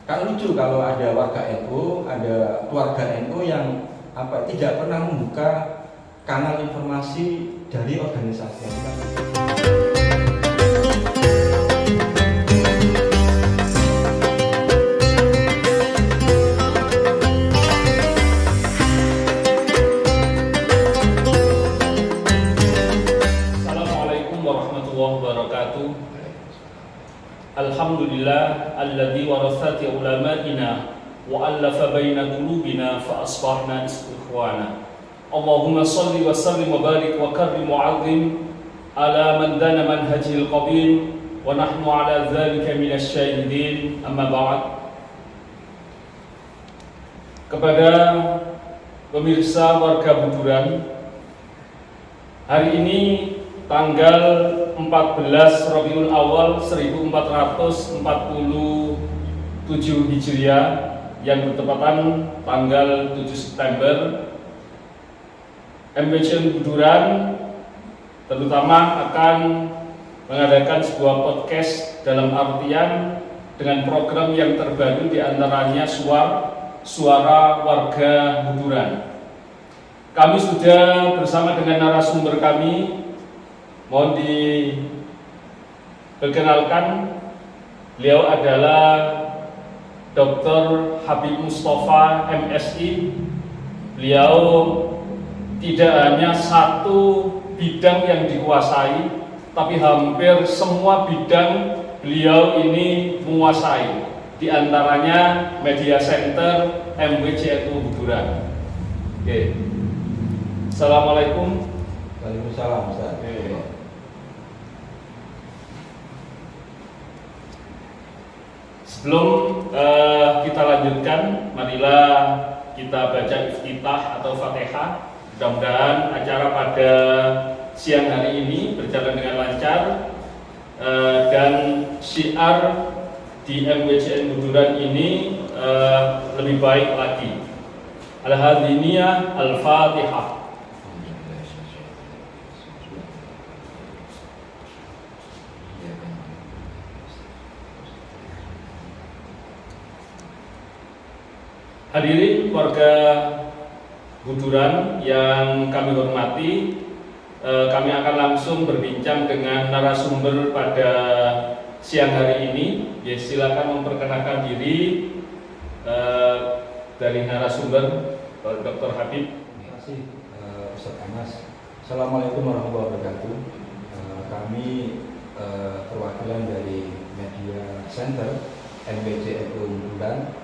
Kan lucu kalau ada warga NU, ada keluarga NU yang tidak pernah membuka kanal informasi dari organisasi. Assalamualaikum warahmatullahi wabarakatuh. Alhamdulillah alladzi warasati ulama'ina wa allafa baina qulubina fa asbahna ikhwana. Allahumma shalli wa sallim wa barik wa karrim wa 'azzim ala man dana manhajil qadim wa nahnu ala dzalika minasy syahidin. Amma ba'd. Kepada pemirsa warga Buduran, hari ini tanggal 14 Rabiul Awal 1447 Hijriah yang bertepatan tanggal 7 September, MBCN Buduran terutama akan mengadakan sebuah podcast dalam artian dengan program yang terbaru diantaranya suara warga Buduran. Kami sudah bersama dengan narasumber kami. Mohon diperkenalkan, beliau adalah Dr. Habib Mustafa MSI. Beliau tidak hanya satu bidang yang dikuasai, tapi hampir semua bidang beliau ini menguasai. Di antaranya Media Center MBCNU Buduran. Oke. Assalamualaikum. Waalaikumsalam, Ustaz. Sebelum kita lanjutkan, marilah kita baca iftitah atau Fatihah. Mudah-mudahan acara pada siang hari ini berjalan dengan lancar dan syiar di MBCN Buduran ini lebih baik lagi. Al-Hadiniyah Al-Fatihah. Hadirin warga Buduran yang kami hormati, kami akan langsung berbincang dengan narasumber pada siang hari ini. Ya, silakan memperkenalkan diri dari narasumber, Dr. Habib. Terima kasih, Ustaz Anas. Assalamualaikum warahmatullahi wabarakatuh. Kami perwakilan dari Media Center MBCNU Buduran.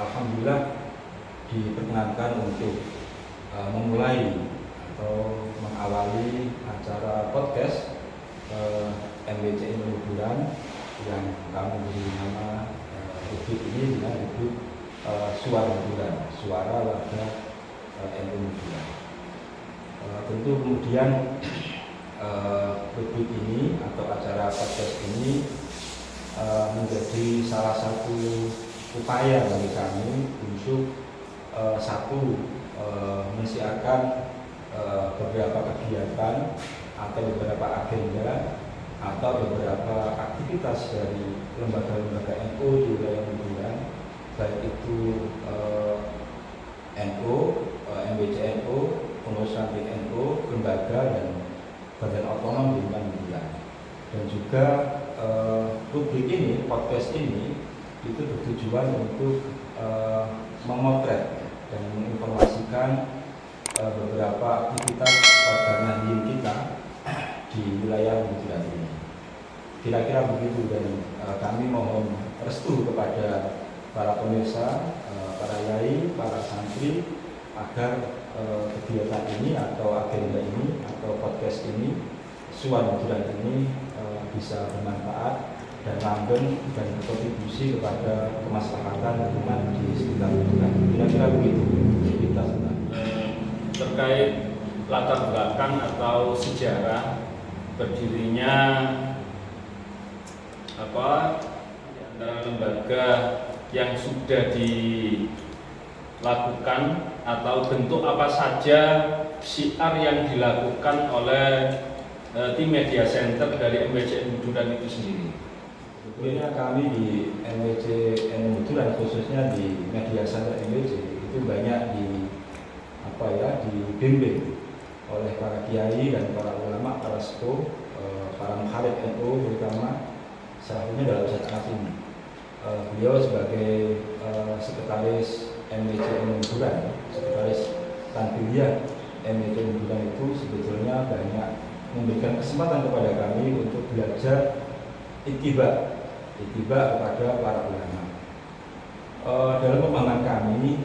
Alhamdulillah diperkenankan untuk memulai atau mengawali acara podcast MBCNU Buduran yang kami beri nama rubrik ini dengan rubrik Suara Buduran, Suara Warga NU Buduran. Tentu kemudian rubrik ini atau acara podcast ini menjadi salah satu upaya bagi kami untuk mensiarkan beberapa kegiatan atau beberapa agenda atau beberapa aktivitas dari lembaga-lembaga NU di wilayah Buduran, baik itu NU, MBCNU, pengurus ranting NU, lembaga dan badan otonom di wilayah Buduran. Dan juga rubrik ini, podcast ini itu bertujuan untuk memotret dan menginformasikan beberapa aktivitas warga Nahdien kita di wilayah Buduran ini. Kira-kira begitu, dan kami mohon restu kepada para pemirsa, para yai, para santri agar kegiatan ini atau agenda ini atau podcast ini, Suara Buduran ini bisa bermanfaat dan langgeng dan berkontribusi kepada kemaslahatan lingkungan di sekitar Buduran. Kira-kira begitu kita terkait latar belakang atau sejarah berdirinya antara lembaga yang sudah dilakukan atau bentuk apa saja syiar yang dilakukan oleh tim Media Center dari MBCN Buduran itu sendiri. Sebetulnya kami di MWC Buturan, khususnya di media center MWC itu banyak dibimbing oleh para kiai dan para ulama, para sepuh, para mukhalif NU terutama, salah satunya dalam Ustaz Anas ini. Beliau sebagai sekretaris MWC Buturan, sekretaris Tanfidiyah MWC Buturan itu sebetulnya banyak memberikan kesempatan kepada kami untuk belajar ittiba kepada para ulama. Dalam pemahaman kami,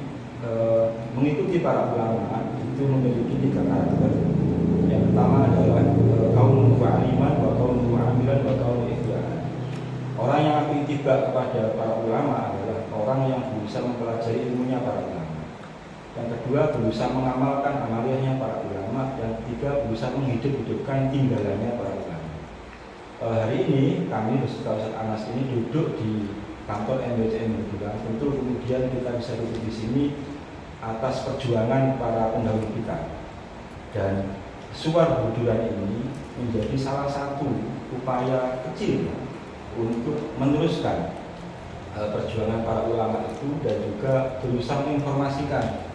mengikuti para ulama itu memiliki 3 karakter. Yang pertama adalah kaum mu'aliman, wa kaum mu'amilan, wa kaum ikhtiaran. Orang yang ittiba kepada para ulama adalah orang yang berusaha mempelajari ilmunya para ulama. Yang kedua, berusaha mengamalkan amaliyahnya para ulama. Yang ketiga, berusaha menghidup-hidupkan tinggalannya para ulama. Hari ini kami beserta Ustaz Anas ini duduk di kantor MWC Buturan. Tentu kemudian kita bisa duduk di sini atas perjuangan para pendahulu kita. Dan Suar Buturan ini menjadi salah satu upaya kecil untuk meneruskan perjuangan para ulama itu dan juga berusaha menginformasikan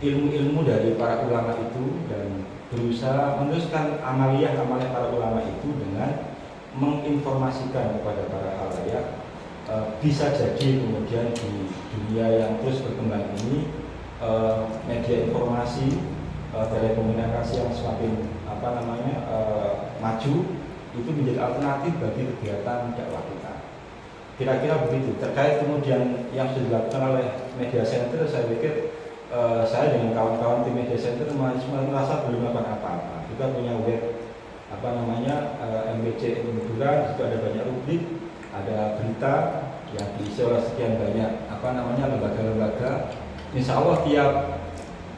ilmu-ilmu dari para ulama itu dan berusaha meneruskan amaliyah para ulama itu dengan menginformasikan kepada para khalayak. Bisa jadi kemudian di dunia yang terus berkembang ini, media informasi, telekomunikasi yang semakin maju itu menjadi alternatif bagi kegiatan dakwah kita. Kira-kira begitu. Terkait kemudian yang sudah dilakukan oleh media center, saya pikir saya dengan kawan-kawan di media center merasa belum melakukan apa-apa. Kita punya web MWC Buturan, itu ada banyak rubrik, ada berita yang diisi oleh sekian banyak lembaga-lembaga. Insya Allah tiap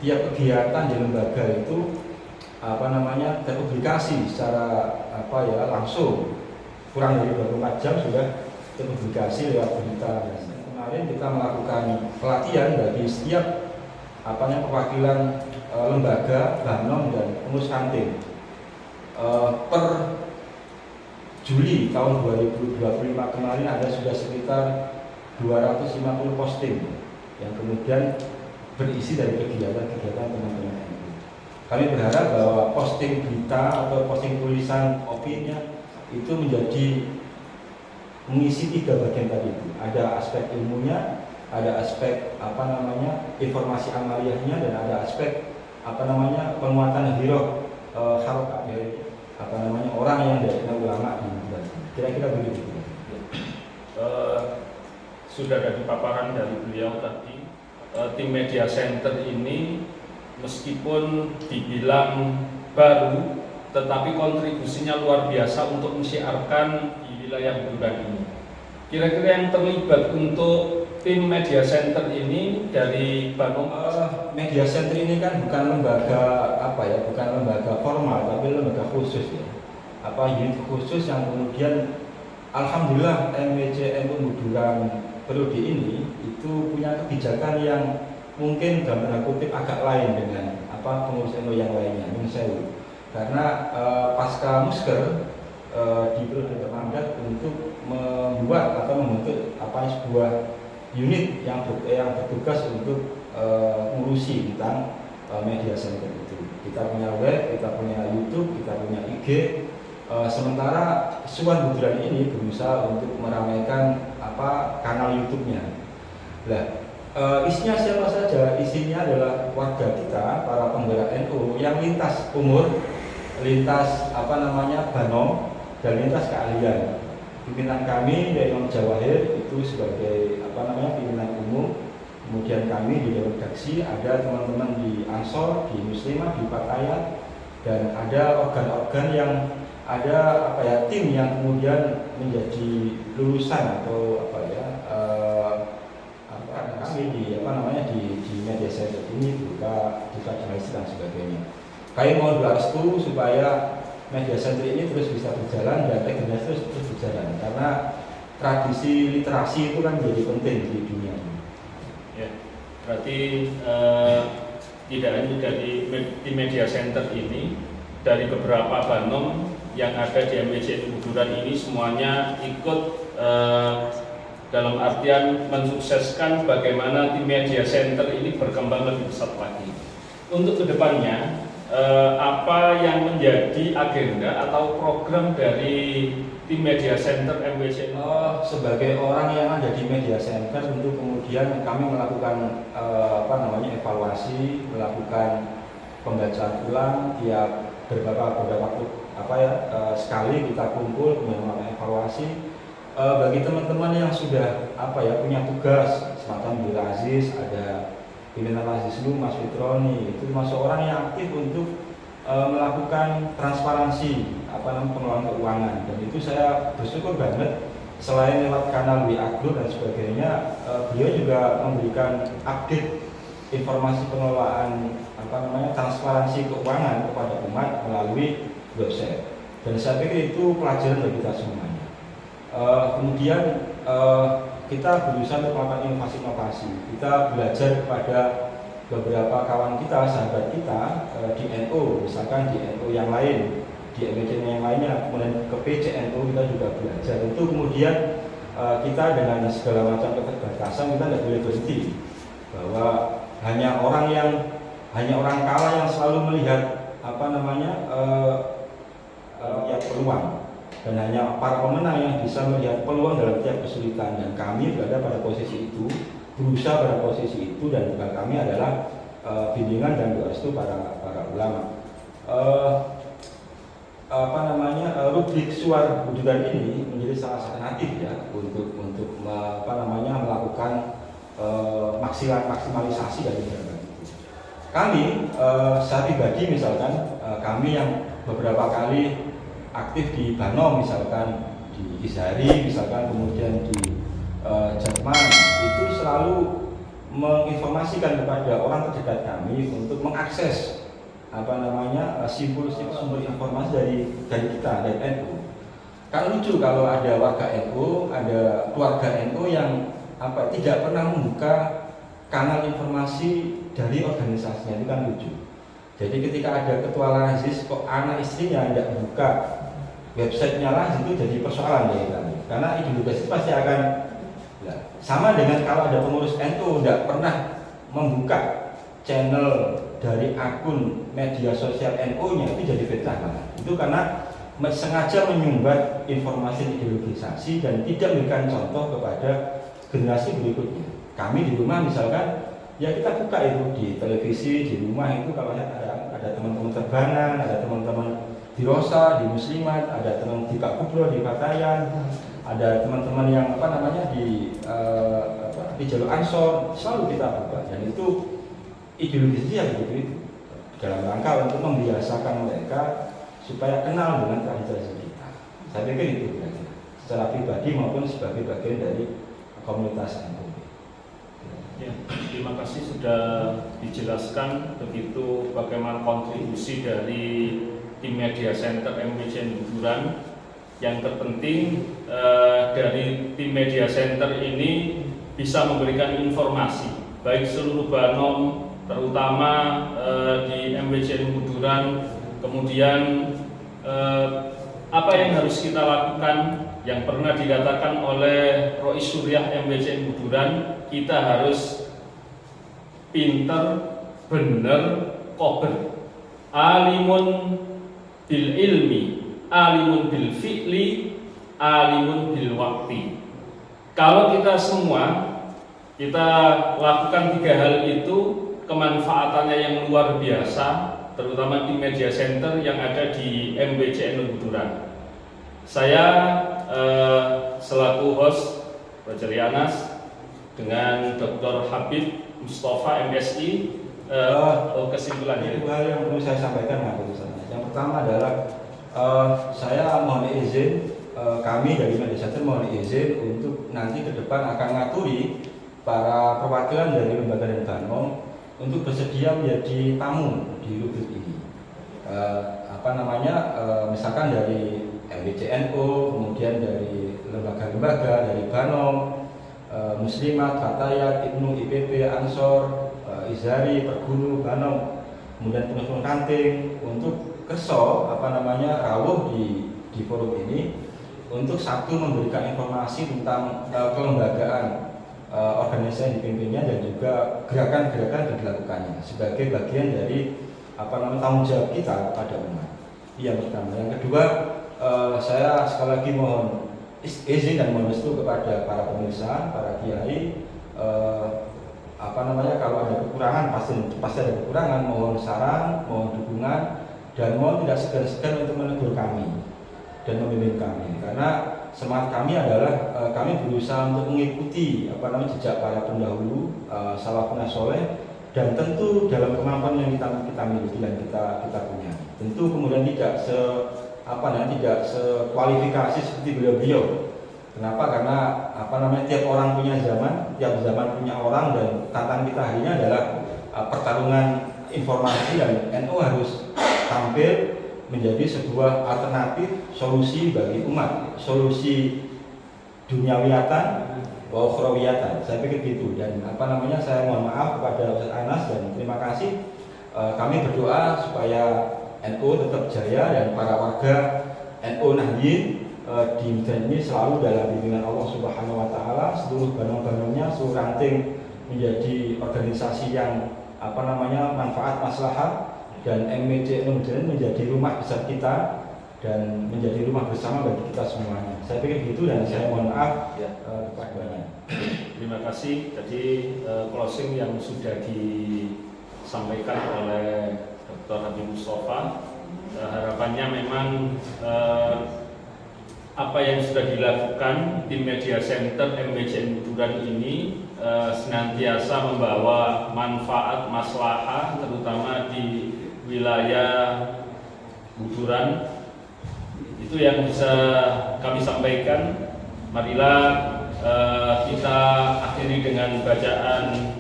kegiatan di lembaga itu terpublikasi secara langsung, kurang dari 24 jam sudah terpublikasi lewat berita. Kemarin kita melakukan pelatihan bagi setiap perwakilan lembaga, Banom dan pengurus kantin. Per Juli tahun 2025 kemarin ada sudah sekitar 250 posting yang kemudian berisi dari kegiatan-kegiatan teman-teman NU. Kami berharap bahwa posting berita atau posting tulisan opininya itu menjadi mengisi 3 bagian tadi itu. Ada aspek ilmunya, ada aspek informasi amaliyahnya, dan ada aspek penguatan hiroh harokat dari orang yang dari ulama di Buturan. Kira-kira begitu. Sudah ada paparan dari beliau tadi, tim media center ini meskipun dibilang baru, tetapi kontribusinya luar biasa untuk mensiarkan di wilayah Buturan ini. Kira-kira yang terlibat untuk tim media center ini dari Banom? Media center ini kan bukan lembaga bukan lembaga formal, tapi lembaga khusus ya. Unit khusus yang kemudian alhamdulillah MWC Buturan periode ini itu punya kebijakan yang mungkin dalam tanda kutip agak lain dengan pengurus NU yang lainnya, karena pasca Musker di periode bermandat untuk membuat atau membentuk sebuah unit yang bertugas untuk mengurusi tentang media center itu. Kita punya web, kita punya YouTube, kita punya IG. Sementara Suar Buturan ini berusaha untuk meramaikan kanal YouTube-nya. Isinya siapa saja? Isinya adalah warga kita, para penggerak NU yang lintas umur, lintas Banom, dan lintas keahlian. Pimpinan kami dari Imam Jawahir itu sebagai pimpinan umum. Kemudian kami di Dewan Redaksi ada teman-teman di Ansor, di Muslimah, di Fatayat, dan ada organ-organ yang ada tim yang kemudian menjadi lulusan atau kami di media center ini buka jurnalis dan sebagainya. Kami mohon doa restu supaya media center ini terus bisa berjalan dan regenerasi terus berjalan, karena tradisi literasi itu kan menjadi penting di dunia ini. Ya, berarti tidak hanya di media center ini, dari beberapa Banom yang ada di MWC Buturan ini semuanya ikut dalam artian mensukseskan bagaimana tim media center ini berkembang lebih pesat lagi. Untuk kedepannya, apa yang menjadi agenda atau program dari tim media center MWC? Sebagai orang yang ada di media center, tentu kemudian kami melakukan evaluasi, melakukan pembacaan ulang tiap beberapa waktu sekali kita kumpul kemudian melakukan evaluasi. Bagi teman-teman yang sudah punya tugas semacam Biro Aziz, ada pimpinan Aziz Lu, Mas Fitroni, itu termasuk orang yang aktif untuk melakukan transparansi pengelolaan keuangan, dan itu saya bersyukur banget. Selain lewat kanal WA Group dan sebagainya, beliau juga memberikan update informasi pengelolaan transparansi keuangan kepada umat melalui website, dan saya pikir itu pelajaran bagi kita semuanya. Kemudian kita berusaha untuk melakukan inovasi. Kita belajar kepada beberapa kawan kita, sahabat kita di NU, misalkan di NU yang lain, di MWC yang lainnya, kemudian ke PCNU kita juga belajar. Tentu kemudian kita dengan segala macam keterbatasan kita tidak boleh berhenti, bahwa hanya orang kaya yang selalu melihat peluang, dan hanya para pemenang yang bisa melihat peluang dalam tiap kesulitan, dan kami berada pada posisi itu, berusaha pada posisi itu, dan juga kami adalah bimbingan dan doa restu para ulama. Rubrik suar bujudan ini menjadi salah satu alternatif ya untuk melakukan maksimalisasi dari jaringan itu. Kami secara pribadi misalkan kami yang beberapa kali aktif di Banom, misalkan di Izhari, misalkan kemudian di Jerman, itu selalu menginformasikan kepada orang terdekat kami untuk mengakses sumber informasi dari kita, dari NU. Kan lucu kalau ada warga NU, ada keluarga NU yang tidak pernah membuka kanal informasi dari organisasinya, itu kan lucu. Jadi ketika ada ketua Lazis kok anak istrinya tidak buka websitenya Lazis, itu jadi persoalan ya kita. Karena ideologi pasti akan sama dengan kalau ada pengurus NU tidak pernah membuka channel dari akun media sosial NU-nya, itu jadi fitnah. Itu karena sengaja menyumbat informasi ideologisasi dan tidak memberikan contoh kepada generasi berikutnya. Kami di rumah misalkan, ya kita buka itu di televisi, di rumah itu kalau ada teman-teman terbangan, ada teman-teman di Rosa, di Muslimat, ada teman di Pak Kubro, di Patayan, ada teman-teman yang di Jalur Ansor, selalu kita buka, dan itu ideologi yang begitu itu dalam rangka untuk membiasakan mereka supaya kenal dengan tradisi kita. Saya pikir itu secara pribadi maupun sebagai bagian dari komunitas NU. Ya, terima kasih sudah dijelaskan begitu bagaimana kontribusi dari tim media center MWC Bujuran. Yang terpenting dari tim media center ini bisa memberikan informasi baik seluruh Banom, terutama di MWC Bujuran, kemudian apa yang harus kita lakukan yang pernah dikatakan oleh Rois Suryah MWC Bujuran, kita harus pinter, bener, kober, alimun bil ilmi, alimun bil fi'li, alimun bil wakti. Kalau kita semua kita lakukan tiga hal itu, kemanfaatannya yang luar biasa, terutama di media center yang ada di MWC Bujuran. Saya selaku host Roger Yanas dengan Dr. Habib Mustafa MSI, kesimpulannya. Dua hal yang perlu saya sampaikan. Yang pertama adalah saya mohon izin, kami dari media center mohon izin untuk nanti ke depan akan ngaturi para perwakilan dari lembaga dan Banom untuk bersedia menjadi tamu di rubrik ini. Misalkan dari MWCNU, kemudian dari lembaga-lembaga dari Banom, Muslimat, Fatayat, Ibnu, IPP, Ansor, Izhari, Perguru, Banom, kemudian pengurus kanting untuk kerso rawuh di forum ini untuk satu memberikan informasi tentang kelembagaan organisasi yang dipimpinnya dan juga gerakan-gerakan yang dilakukannya sebagai bagian dari tanggung jawab kita kepada umat. Yang pertama. Yang kedua, saya sekali lagi mohon izin dan mohon restu kepada para pemirsa, para kiai. Kalau ada kekurangan pasti ada kekurangan. Mohon saran, mohon dukungan, dan mohon tidak segan-segan untuk menegur kami dan membimbing kami. Karena semangat kami adalah kami berusaha untuk mengikuti jejak para pendahulu salafun saleh, dan tentu dalam kemampuan yang kita miliki dan kita punya. Tentu kemudian tidak sekualifikasi seperti beliau-beliau. Kenapa? Karena tiap orang punya zaman, tiap zaman punya orang, dan tantangan kita hari ini adalah pertarungan informasi, dan NU harus tampil menjadi sebuah alternatif solusi bagi umat, solusi duniawiyatan wa ukhrawiyatan. Saya pikir gitu. Dan saya mohon maaf kepada Ustaz Anas dan terima kasih. Kami berdoa supaya NU tetap jaya dan para warga NU Nahyin di Medan ini selalu dalam bimbingan Allah Subhanahu wa taala, seluruh banung-banungnya, seluruh ranting menjadi organisasi yang manfaat maslahah, dan MWC Medan menjadi rumah besar kita dan menjadi rumah bersama bagi kita semuanya. Saya pikir gitu, dan saya mohon maaf kepadanya. Terima kasih. Jadi closing yang sudah disampaikan oleh Dr. Habib Mustafa, harapannya memang apa yang sudah dilakukan tim Media Center MWCN Buduran ini senantiasa membawa manfaat maslahah, terutama di wilayah Buduran. Itu yang bisa kami sampaikan. Marilah kita akhiri dengan bacaan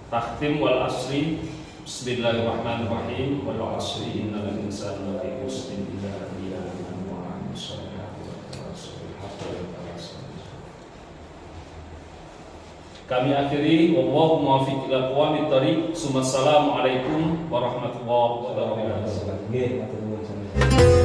takhtim wal asri. Bismillahirrahmanirrahim. Wal asri innal insana lafi khusrin illa alladziina aamanu wa 'amilus shalihati wa tawassaw bil haqqi wa tawassaw bis sabr. Kami akhiri, wallahu muwaffiq ila aqwamit thariq. Assalamualaikum warahmatullahi wabarakatuh.